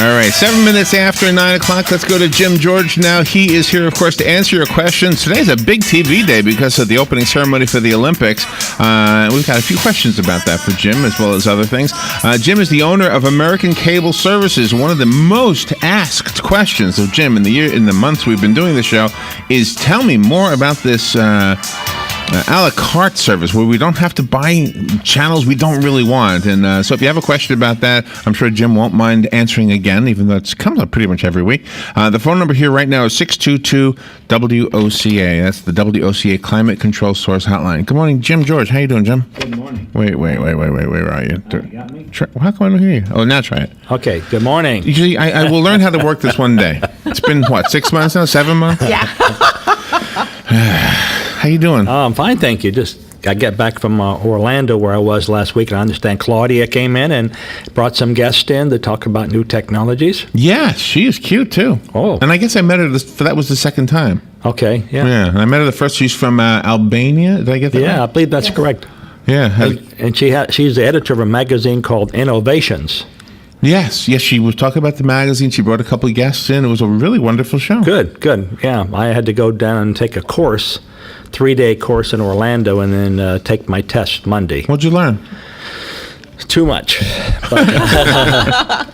All right, 7 minutes after 9 o'clock. Let's go to Jim George now. He is here, of course, to answer your questions. Today's a big TV day because of the opening ceremony for the Olympics. We've got a few questions about that for Jim, as well as other things. Jim is the owner of American Cable Services. One of the most asked questions of Jim in the months we've been doing the show is, tell me more about this a la carte service where we don't have to buy channels we don't really want. And so if you have a question about that, I'm sure Jim won't mind answering again, even though it comes up pretty much every week. The phone number here right now is 622-WOCA. That's the WOCA Climate Control Source Hotline. Good morning, Jim George. How you doing, Jim? Good morning. Wait. Where are you? You got me? How come I don't hear you? Oh, now try it. Okay, good morning. Usually, I will learn how to work this one day. It's been, 6 months now? 7 months? Yeah. How you doing? I'm fine, thank you. I get back from Orlando, where I was last week, and I understand Claudia came in and brought some guests in to talk about new technologies. Yeah, she is cute, too. Oh. And I guess I met her, that was the second time. Okay, yeah. Yeah, and I met her the first. She's from Albania. Did I get that right? Yeah, I believe that's correct. Yeah. And she's the editor of a magazine called Innovations. Yes, she was talking about the magazine. She brought a couple of guests in. It was a really wonderful show. Good. Yeah, I had to go down and take a course, 3-day course in Orlando, and then take my test Monday. What'd you learn? Too much. But,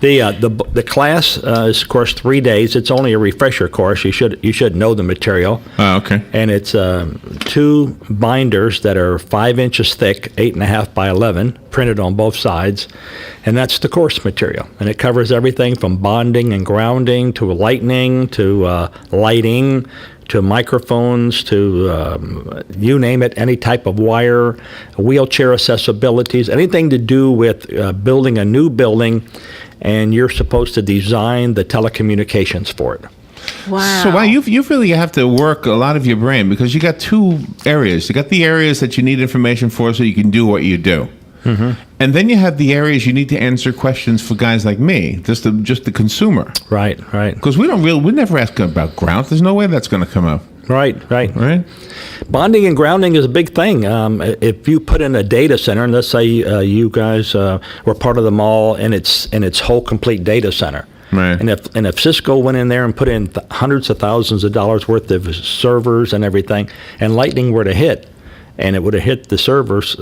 the class is, of course, 3 days. It's only a refresher course. You should know the material. Oh, okay. And it's 2 binders that are 5 inches thick, 8.5 by 11, printed on both sides, and that's the course material. And it covers everything from bonding and grounding to lightning to lighting, to microphones, to you name it, any type of wire, wheelchair accessibilities, anything to do with building a new building, and you're supposed to design the telecommunications for it. Wow. So you really have to work a lot of your brain because you got 2 areas. You got the areas that you need information for so you can do what you do. Mm-hmm. And then you have the areas you need to answer questions for guys like me, just the consumer. Right. Because we never ask about ground. There's no way that's going to come up. Right. Right? Bonding and grounding is a big thing. If you put in a data center, and let's say you guys were part of the mall in its whole complete data center. Right. And if Cisco went in there and put in hundreds of thousands of dollars worth of servers and everything, and lightning were to hit, and it would have hit the servers,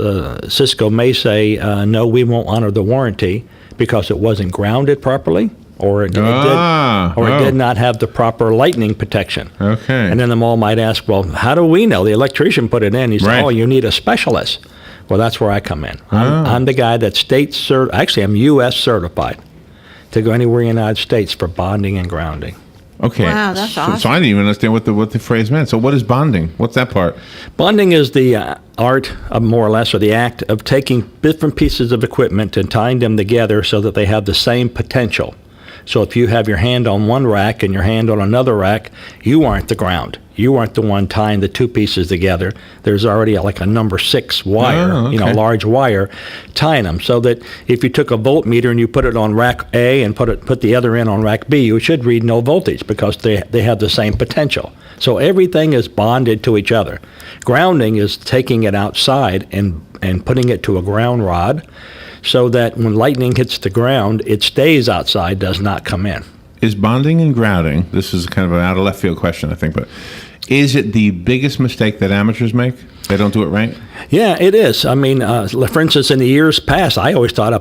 Cisco may say, no, we won't honor the warranty because it wasn't grounded properly, or it did not have the proper lightning protection. Okay. And then the mall might ask, well, how do we know? The electrician put it in. He said, right. Oh, you need a specialist. Well, that's where I come in. I'm the guy that's actually, I'm U.S. certified to go anywhere in the United States for bonding and grounding. Okay. Wow, that's awesome. So I didn't even understand what the phrase meant. So what is bonding? What's that part? Bonding is the art of, more or less, or the act of taking different pieces of equipment and tying them together so that they have the same potential. So if you have your hand on one rack and your hand on another rack, you aren't the ground. You aren't the one tying the 2 pieces together. There's already like a number 6 wire, large wire, tying them. So that if you took a voltmeter and you put it on rack A and put the other end on rack B, you should read no voltage because they have the same potential. So everything is bonded to each other. Grounding is taking it outside and putting it to a ground rod so that when lightning hits the ground, it stays outside, does not come in. Is bonding and grounding, this is kind of an out of left field question, I think, but is it the biggest mistake that amateurs make? They don't do it right? Yeah, it is. I mean, for instance, in the years past, I always thought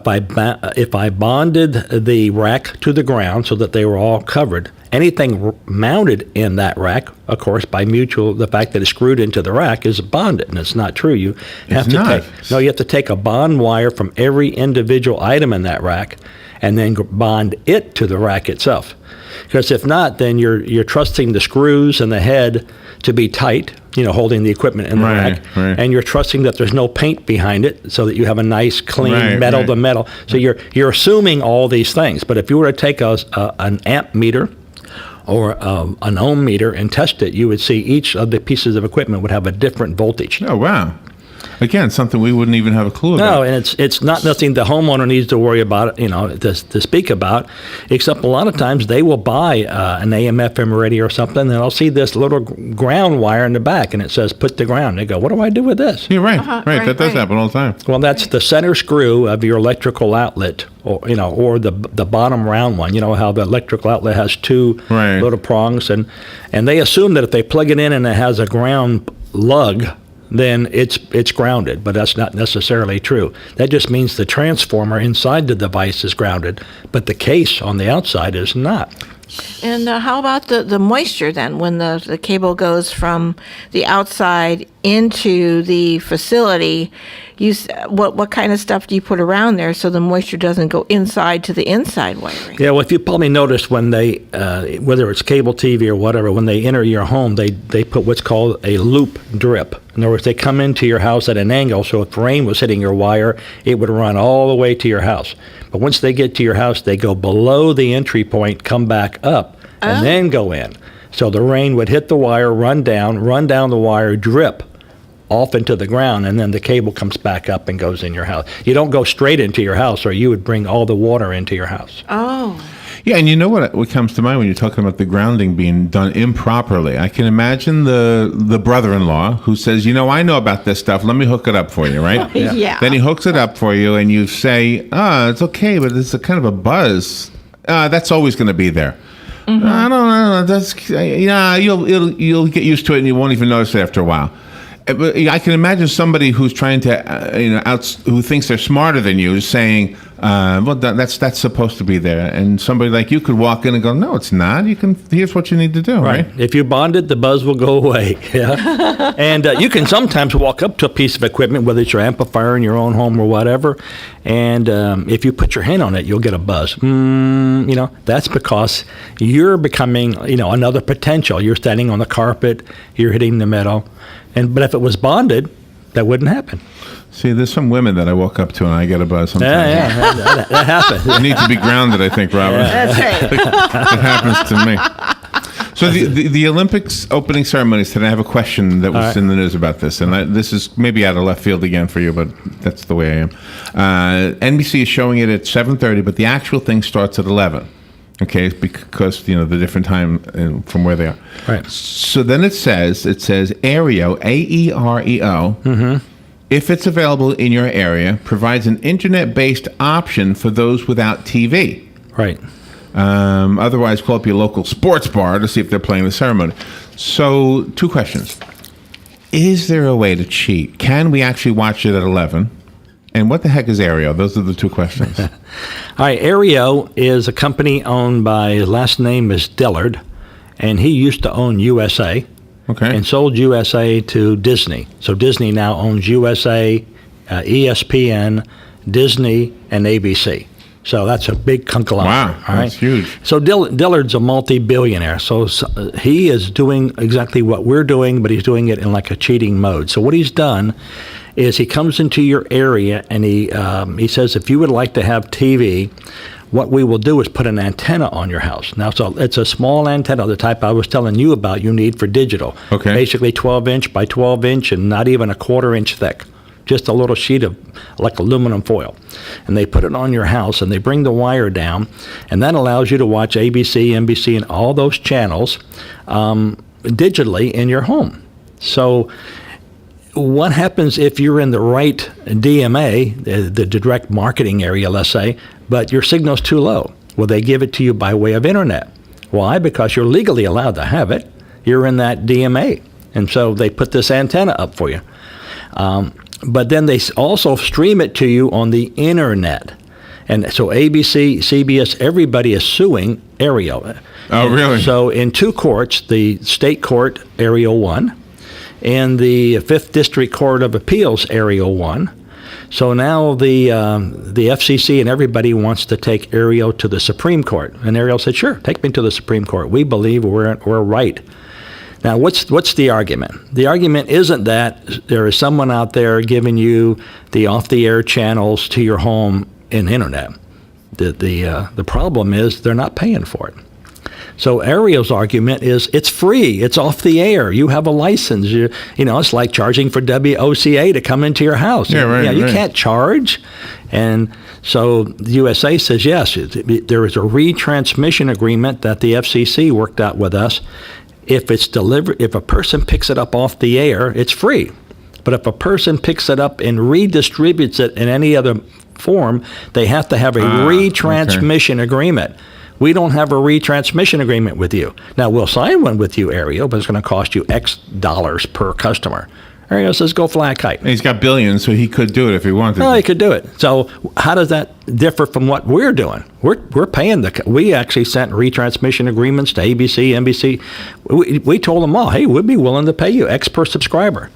if I bonded the rack to the ground so that they were all covered, anything mounted in that rack, of course, by the fact that it's screwed into the rack is bonded, and it's not true. You have you have to take a bond wire from every individual item in that rack and then bond it to the rack itself. Because if not, then you're trusting the screws and the head to be tight, holding the equipment in the rack, and you're trusting that there's no paint behind it, so that you have a nice, clean metal to metal. So you're assuming all these things. But if you were to take an amp meter or an ohm meter and test it, you would see each of the pieces of equipment would have a different voltage. Oh, wow. Again, something we wouldn't even have a clue about. No, and it's not nothing the homeowner needs to worry about, to speak about, except a lot of times they will buy an AM/FM radio or something, and they'll see this little ground wire in the back, and it says "put to ground." They go, "What do I do with this?" You're right. Right. That does happen all the time. Well, that's the center screw of your electrical outlet, or the bottom round one. You know how the electrical outlet has two little prongs, and they assume that if they plug it in and it has a ground lug, then it's grounded, but that's not necessarily true. That just means the transformer inside the device is grounded, but the case on the outside is not. And how about the moisture then, when the cable goes from the outside into the facility? What kind of stuff do you put around there so the moisture doesn't go inside to the inside wiring? Yeah, well, if you probably noticed when they, whether it's cable TV or whatever, when they enter your home, they put what's called a loop drip. In other words, they come into your house at an angle, so if rain was hitting your wire, it would run all the way to your house. But once they get to your house, they go below the entry point, come back up, and then go in. So the rain would hit the wire, run down the wire, drip off into the ground, and then the cable comes back up and goes in your house. You don't go straight into your house, or you would bring all the water into your house. Oh. Yeah, and you know what comes to mind when you're talking about the grounding being done improperly? I can imagine the brother-in-law who says, I know about this stuff. Let me hook it up for you, right? Yeah. Then he hooks it up for you, and you say, it's okay, but it's a kind of a buzz. That's always going to be there. Mm-hmm. I don't know. You'll get used to it, and you won't even notice it after a while. But I can imagine somebody who's trying to, who thinks they're smarter than you, saying, "Well, that's supposed to be there," and somebody like you could walk in and go, "No, it's not. Here's what you need to do." Right? If you bond it, the buzz will go away. Yeah, and you can sometimes walk up to a piece of equipment, whether it's your amplifier in your own home or whatever, and if you put your hand on it, you'll get a buzz. That's because you're becoming, another potential. You're standing on the carpet, you're hitting the metal. But if it was bonded, that wouldn't happen. See, there's some women that I walk up to and I get a buzz sometimes. Yeah, that happens. You need to be grounded, I think, Robert. Yeah. That's right. It happens to me. So the Olympics opening ceremonies today, I have a question that was in the news about this, and this is maybe out of left field again for you, but that's the way I am. NBC is showing it at 7:30, but the actual thing starts at 11. Okay, because the different time from where they are. Right. So then it says Aereo, AEREO. Mm-hmm. If it's available in your area, provides an internet-based option for those without TV. Right. Otherwise, call up your local sports bar to see if they're playing the ceremony. So, 2 questions: is there a way to cheat? Can we actually watch it at 11? And what the heck is Aereo? Those are the 2 questions. All right, Aereo is a company owned by, his last name is Dillard, and he used to own USA. Okay. And sold USA to Disney. So Disney now owns USA, ESPN, Disney, and ABC. So that's a big conglomerate. Wow, that's huge. So Dillard's a multi-billionaire. So he is doing exactly what we're doing, but he's doing it in like a cheating mode. So what he's done is he comes into your area and he says, if you would like to have TV, what we will do is put an antenna on your house. Now, so it's a small antenna, the type I was telling you about you need for digital. Okay. Basically 12-inch by 12-inch and not even a quarter-inch thick. Just a little sheet of like aluminum foil. And they put it on your house and they bring the wire down, and that allows you to watch ABC, NBC, and all those channels digitally in your home. So what happens if you're in the right DMA, the direct marketing area, let's say, but your signal's too low? Well, they give it to you by way of internet. Why? Because you're legally allowed to have it. You're in that DMA. And so they put this antenna up for you. But then they also stream it to you on the internet. And so ABC, CBS, everybody is suing Aereo. Oh, really? So in 2 courts, the state court, Aereo won, and the 5th District Court of Appeals, Aereo won. So now the FCC and everybody wants to take Aereo to the Supreme Court. And Aereo said, sure, take me to the Supreme Court. We believe we're right. Now, what's the argument? The argument isn't that there is someone out there giving you the off-the-air channels to your home in internet. The problem is they're not paying for it. So Ariel's argument is it's free. It's off the air. You have a license. You know, it's like charging for WOCA to come into your house. Yeah, right. You right. can't charge. And so the USA says, yes, there is a retransmission agreement that the FCC worked out with us. If it's delivered, if a person picks it up off the air, it's free. But if a person picks it up and redistributes it in any other form, they have to have a retransmission agreement. We don't have a retransmission agreement with you. Now, we'll sign one with you, Ariel, but it's going to cost you X dollars per customer. Ariel says, go fly a kite. And he's got billions, so he could do it if he wanted Well, to. he could do it. So how does that differ from what we're doing? We're paying we actually sent retransmission agreements to ABC, NBC. We told them all, hey, we'd be willing to pay you X per subscriber.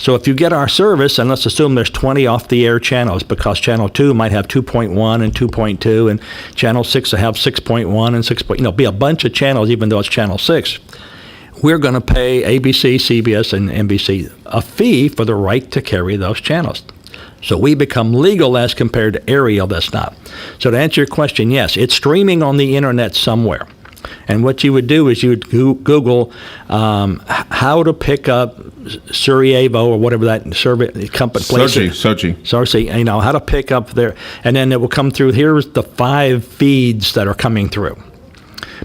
So if you get our service, and let's assume there's 20 off-the-air channels, because Channel 2 might have 2.1 and 2.2, and Channel 6 will have 6.1 and 6. Be a bunch of channels, even though it's Channel 6. We're going to pay ABC, CBS, and NBC a fee for the right to carry those channels. So we become legal as compared to Ariel that's not. So to answer your question, yes, it's streaming on the internet somewhere. And what you would do is you would Google how to pick up Sarajevo or whatever that company place is. Sochi, how to pick up there. And then it will come through. Here's the 5 feeds that are coming through.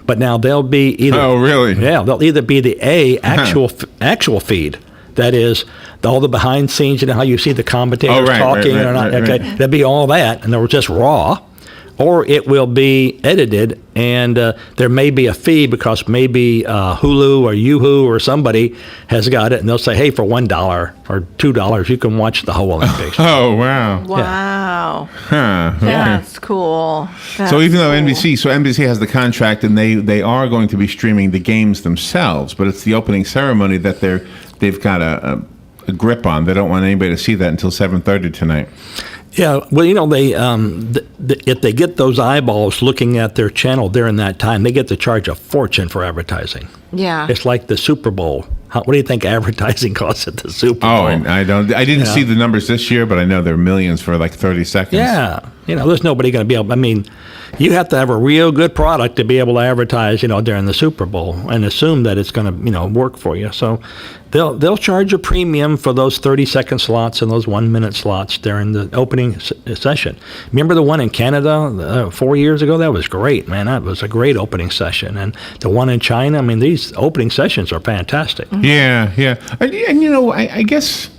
But now they'll be either. Oh, really? Yeah, they'll either be the actual feed. That is all the behind scenes. You know how you see the commentators talking or not. Right. That'll be all that, and they're just raw. Or it will be edited, and there may be a fee because maybe Hulu or Yahoo or somebody has got it, and they'll say, hey, for $1 or $2, you can watch the whole Olympics. Oh, wow. Wow. Huh. That's cool. So even though NBC has the contract, and they are going to be streaming the games themselves, but it's the opening ceremony that they've got a grip on. They don't want anybody to see that until 7:30 tonight. Yeah, well, they if they get those eyeballs looking at their channel during that time, they get to charge a fortune for advertising. Yeah. It's like the Super Bowl. What do you think advertising costs at the Super Bowl? Oh, and I didn't see the numbers this year, but I know there are millions for like 30 seconds. Yeah, there's nobody going to be able. I mean, you have to have a real good product to be able to advertise, during the Super Bowl and assume that it's going to, work for you. So they'll charge a premium for those 30-second slots and those 1-minute slots during the opening session. Remember the one in Canada 4 years ago? That was great, man. That was a great opening session. And the one in China, I mean, these opening sessions are fantastic. Yeah. And I guess,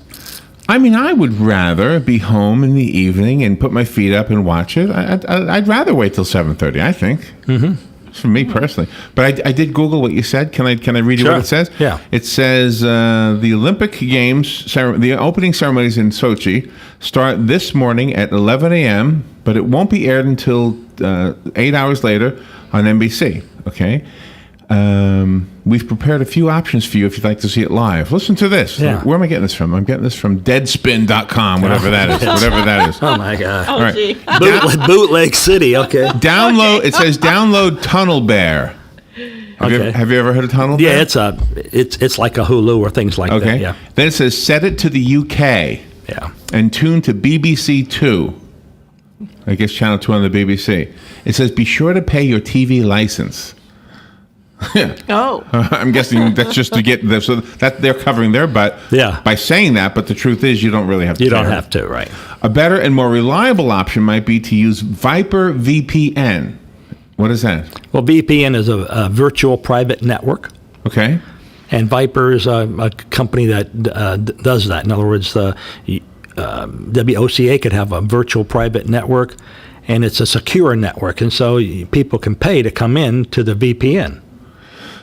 I would rather be home in the evening and put my feet up and watch it. I'd rather wait till 7:30, I think. Mm-hmm. For me personally. But I did Google what you said. Can I read you what it says? Yeah. It says the Olympic Games, the opening ceremonies in Sochi start this morning at 11 a.m., but it won't be aired until 8 hours later on NBC. Okay? We've prepared a few options for you if you'd like to see it live. Listen to this. Yeah. Where am I getting this from? I'm getting this from Deadspin.com, whatever that is. Oh, my God. All right. Gee. Bootleg City, okay. It says download Tunnel Bear. Have you ever heard of Tunnel Bear? Yeah, it's like a Hulu or things like that. Yeah. Then it says set it to the UK. Yeah. And tune to BBC 2. I guess Channel 2 on the BBC. It says be sure to pay your TV license. Oh. I'm guessing that's just to get this, so that they're covering their butt by saying that, but the truth is you don't really have to. You don't have to, right. A better and more reliable option might be to use Viper VPN. What is that? Well, VPN is a virtual private network. Okay. And Viper is a company that does that. In other words, the WOCA could have a virtual private network, and it's a secure network, and so people can pay to come in to the VPN.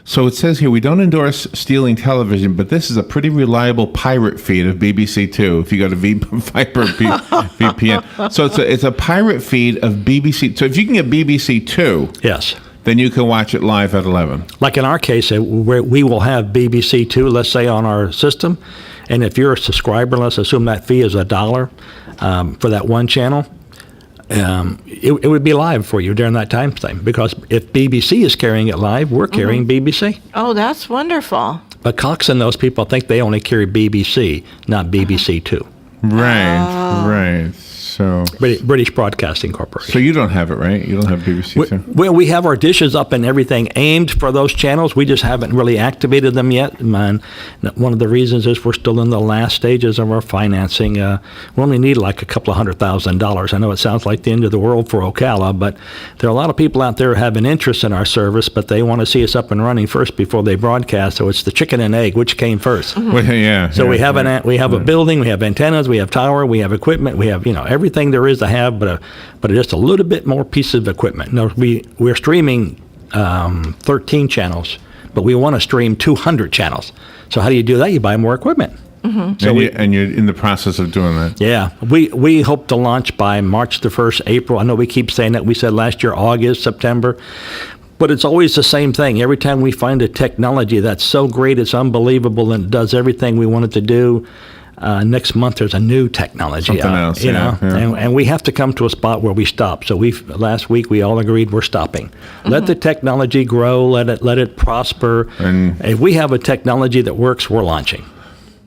So it says here, we don't endorse stealing television, but this is a pretty reliable pirate feed of BBC Two if you go to Viper VPN. So it's a pirate feed of BBC. So if you can get BBC Two, yes, then you can watch it live at 11. Like in our case, where we will have BBC Two, let's say, on our system, and if you're a subscriber, let's assume that fee is $1 for that one channel. It would be live for you during that time frame, because if BBC is carrying it live, we're carrying BBC. Oh, that's wonderful. But Cox and those people think they only carry BBC, not BBC Two. Right. So British Broadcasting Corporation. so you don't have it, right? You don't have BBC, sir? Well, we have our dishes up and everything aimed for those channels. We just haven't really activated them yet. Man, one of the reasons is we're still in the last stages of our financing. We only need like a couple of $100,000. I know it sounds like the end of the world for Ocala, but there are a lot of people out there who have an interest in our service, but they want to see us up and running first before they broadcast. So it's the chicken and egg, which came first. Well, yeah. So yeah, we have right. we have a building, we have antennas, we have tower, we have equipment, we have everything there is to have, but just a little bit more piece of equipment. No, we're streaming 13 channels, but we want to stream 200 channels. So how do you do that? You buy more equipment. So and you're in the process of doing that. Yeah, we hope to launch by March the 1st, April. I know we keep saying that. We said last year August, September. But it's always the same thing. Every time we find a technology that's so great, it's unbelievable, and it does everything we want it to do, next month there's a new technology Something out, else, yeah. And we have to come to a spot where we stop. So last week we all agreed we're stopping. Let the technology grow, let it prosper. And if we have a technology that works, we're launching.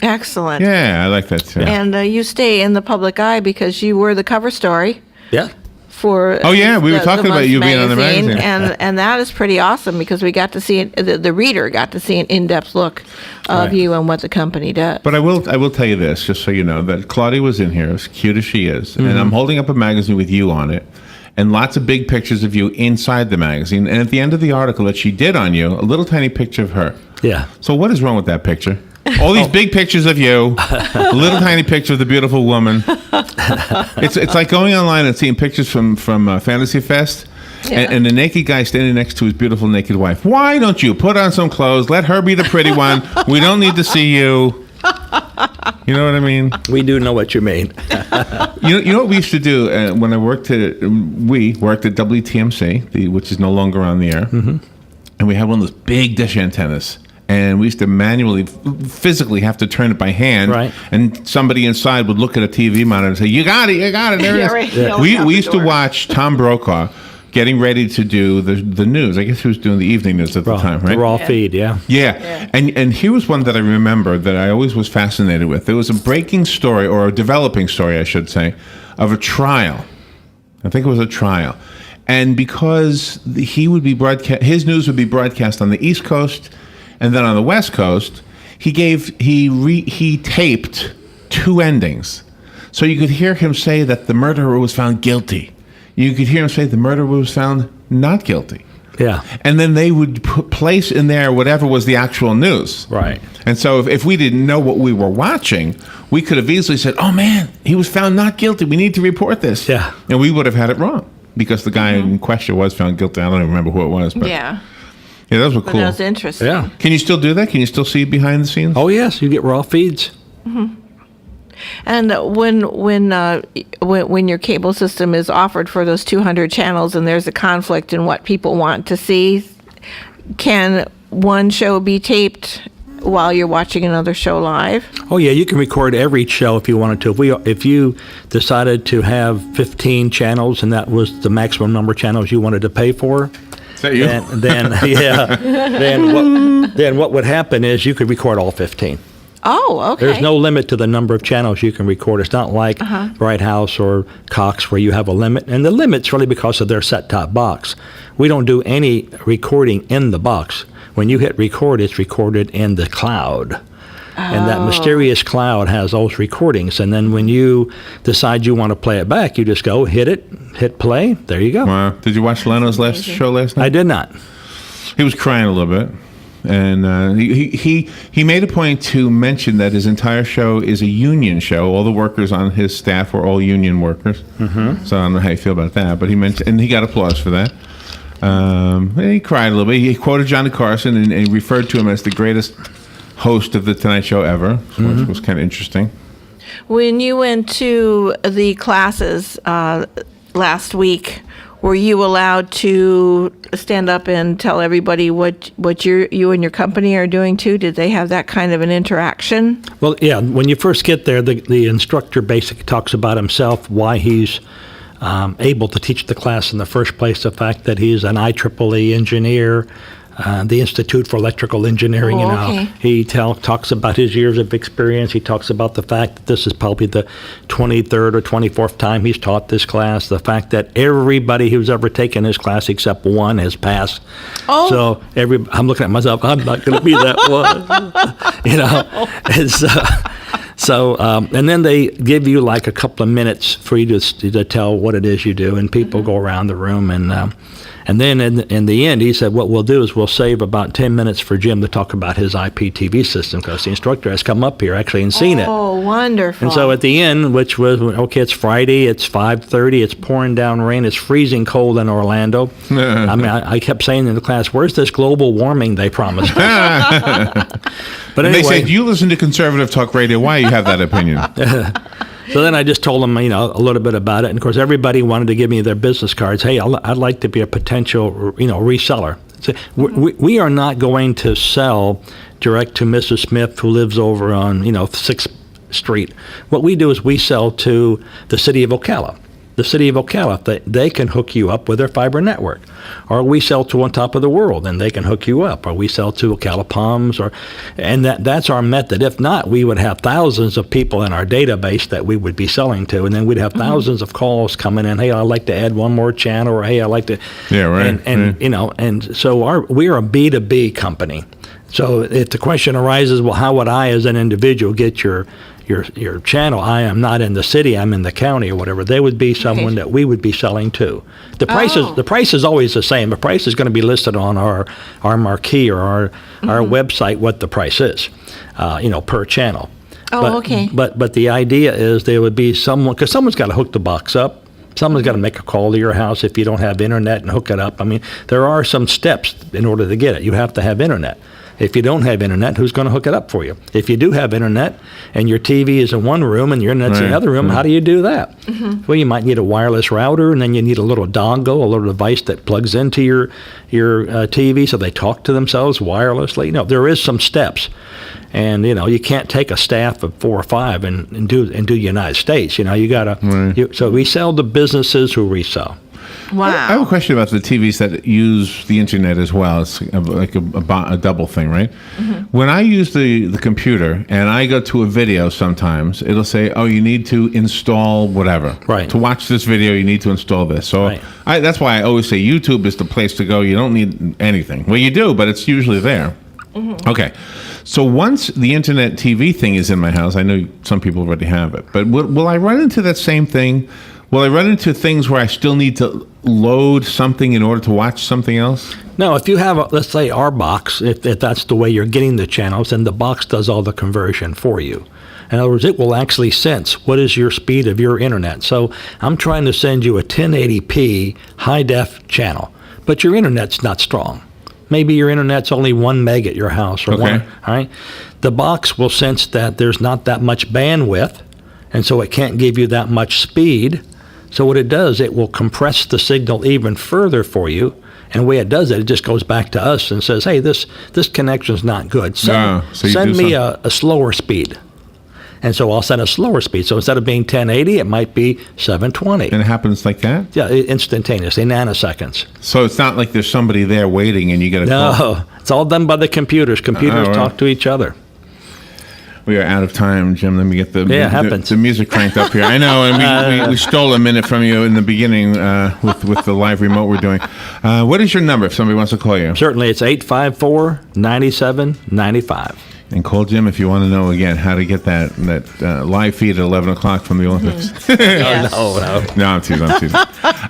Excellent. yeah, I like that too. And you stay in the public eye because you were the cover story Yeah. for. Oh, yeah, we were the talking about month's you being on the magazine. and that is pretty awesome because we got to see the reader got to see an in-depth look of Right. you and what the company does. But I will tell you this, just so you know, that Claudia was in here, as cute as she is, and I'm holding up a magazine with you on it, and lots of big pictures of you inside the magazine. And at the end of the article that she did on you, a little tiny picture of her. Yeah. So what is wrong with that picture? All these big pictures of you, a little tiny picture of the beautiful woman. It's like going online and seeing pictures from Fantasy Fest. Yeah. And the naked guy standing next to his beautiful naked wife. Why don't you put on some clothes? Let her be the pretty one. We don't need to see you. You know what I mean? We do know what you mean. You know what we used to do when we worked at WTMC, which is no longer on the air, and we had one of those big dish antennas. And we used to manually, physically have to turn it by hand. Right. And somebody inside would look at a TV monitor and say, you got it, there Yeah, it right. is. Yeah. We used to watch Tom Brokaw getting ready to do the news. I guess he was doing the evening news at the time, right? The raw feed, yeah. Yeah. And here was one that I remember that I always was fascinated with. There was a breaking story, or a developing story, I should say, of a trial. I think it was a trial. And because he would be his news would be broadcast on the East Coast and then on the West Coast, he taped two endings. So you could hear him say that the murderer was found guilty. You could hear him say the murderer was found not guilty. Yeah. And then they would place in there whatever was the actual news. Right. And so if we didn't know what we were watching, we could have easily said, oh, man, he was found not guilty. We need to report this. Yeah. And we would have had it wrong because the guy in question was found guilty. I don't even remember who it was. But Yeah. Yeah, those were But cool. that was interesting. Yeah. Can you still do that? Can you still see behind the scenes? Oh, yes, you get raw feeds. And when your cable system is offered for those 200 channels and there's a conflict in what people want to see, can one show be taped while you're watching another show live? Oh, yeah, you can record every show if you wanted to. If you decided to have 15 channels and that was the maximum number of channels you wanted to pay for, Is that you? then what would happen is you could record all 15. Oh, okay. There's no limit to the number of channels you can record. It's not like Bright House or Cox where you have a limit. And the limit's really because of their set-top box. We don't do any recording in the box. When you hit record, it's recorded in the cloud. And that mysterious cloud has those recordings. And then when you decide you want to play it back, you just go, hit play. There you go. Wow. Did you watch Leno's last show last night? I did not. He was crying a little bit. And he made a point to mention that his entire show is a union show. All the workers on his staff were all union workers. Mm-hmm. So I don't know how you feel about that, but he mentioned, and he got applause for that. He cried a little bit. He quoted Johnny Carson and he referred to him as the greatest host of the Tonight Show ever, which was kind of interesting. When you went to the classes last week, were you allowed to stand up and tell everybody what you and your company are doing too? Did they have that kind of an interaction? Well, yeah, when you first get there, the instructor basically talks about himself, why he's able to teach the class in the first place, the fact that he's an IEEE engineer, the Institute for Electrical Engineering. Okay. He talks about his years of experience. He talks about the fact that this is probably the 23rd or 24th time he's taught this class. The fact that everybody who's ever taken this class except one has passed. Oh. So I'm looking at myself. I'm not going to be that one. And so, and then they give you like a couple of minutes for you to tell what it is you do, and people go around the room, and then in the end, he said, what we'll do is we'll save about 10 minutes for Jim to talk about his IPTV system, because the instructor has come up here actually and seen it. Oh, wonderful. And so at the end, which was, okay, it's Friday, it's 5:30, it's pouring down rain, it's freezing cold in Orlando. I mean, I kept saying in the class, where's this global warming they promised us? But anyway, they said, you listen to conservative talk radio. Why you have that opinion? So then I just told them, a little bit about it. And of course, everybody wanted to give me their business cards. Hey, I'd like to be a potential, reseller. So we are not going to sell direct to Mrs. Smith, who lives over on, 6th Street. What we do is we sell to the city of Ocala. The city of Ocala, they can hook you up with their fiber network. Or we sell to On Top of the World, and they can hook you up. Or we sell to Ocala Palms, and that's our method. If not, we would have thousands of people in our database that we would be selling to, and then we'd have thousands of calls coming in. Hey, I'd like to add one more channel, or hey, I'd like to. Yeah, right. And so we're a B2B company. So if the question arises, well, how would I, as an individual, get your channel? I am not in the city, I'm in the county or whatever. They would be someone that we would be selling to. The price is always the same. The price is going to be listed on our marquee or our website what the price is, per channel. Okay. But the idea is there would be someone, because someone's got to hook the box up. Someone's got to make a call to your house if you don't have internet and hook it up. I mean, there are some steps in order to get it. You have to have internet. If you don't have internet, who's going to hook it up for you? If you do have internet and your TV is in one room and your internet's in the other room, how do you do that? Well, you might need a wireless router, and then you need a little dongle, a little device that plugs into your TV so they talk to themselves wirelessly. There is some steps. And, you can't take a staff of 4 or 5 and do United States. You got to. So we sell to businesses who resell. Wow. I have a question about the TVs that use the internet as well. It's like a double thing, right? When I use the computer and I go to a video sometimes, it'll say, oh, you need to install whatever. Right. To watch this video, you need to install this. So that's why I always say YouTube is the place to go. You don't need anything. Well, you do, but it's usually there. Okay. So once the internet TV thing is in my house, I know some people already have it, but will I run into that same thing? Will I run into things where I still need to load something in order to watch something else? No, if you have, let's say, our box, if that's the way you're getting the channels, then the box does all the conversion for you. In other words, it will actually sense what is your speed of your internet. So I'm trying to send you a 1080p high-def channel, but your internet's not strong. Maybe your internet's only 1 meg at your house, or all right? The box will sense that there's not that much bandwidth, and so it can't give you that much speed. So what it does, it will compress the signal even further for you. And the way it does it just goes back to us and says, hey, this connection's not good. Send me a slower speed. And so I'll send a slower speed. So instead of being 1080, it might be 720. And it happens like that? Yeah, instantaneously, nanoseconds. So it's not like there's somebody there waiting and you get a call? No, it's all done by the computers. Computers talk to each other. We are out of time, Jim. Let me get the music cranked up here. I know, and we stole a minute from you in the beginning with the live remote we're doing. What is your number if somebody wants to call you? Certainly, it's 854-9795. And call Jim if you want to know, again, how to get that live feed at 11 o'clock from the Olympics. Yes. No, I'm teasing.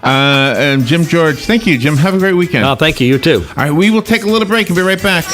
And Jim George, thank you, Jim. Have a great weekend. Oh, thank you. You too. All right, we will take a little break and be right back.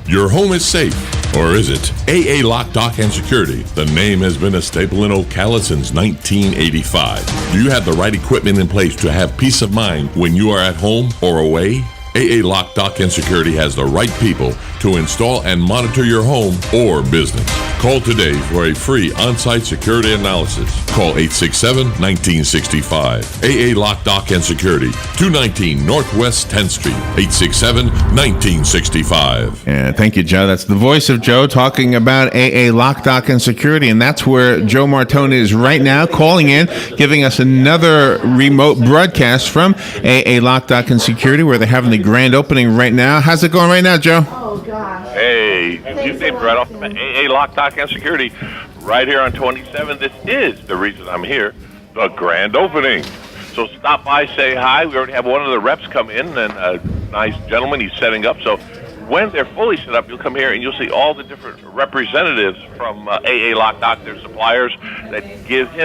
Your home is safe, or is it? AA Lock, Dock, and Security. The name has been a staple in Ocala since 1985. Do you have the right equipment in place to have peace of mind when you are at home or away? AA Lock, Dock, and Security has the right people to install and monitor your home or business. Call today for a free on-site security analysis. Call 867-1965. AA Lock, Dock, and Security, 219 Northwest 10th Street, 867-1965. And thank you, Joe. That's the voice of Joe talking about AA Lock, Dock, and Security. And that's where Joe Martone is right now, calling in, giving us another remote broadcast from AA Lock, Dock, and Security, where they're having the grand opening right now. How's it going right now, Joe? Oh, gosh. Hey, you named right off the bat. AA Lock, Dock, and Security, right here on 27. This is the reason I'm here, the grand opening. So stop by, say hi. We already have one of the reps come in, and a nice gentleman, he's setting up. So when they're fully set up, you'll come here and you'll see all the different representatives from AA Lock, Dock, their suppliers that give him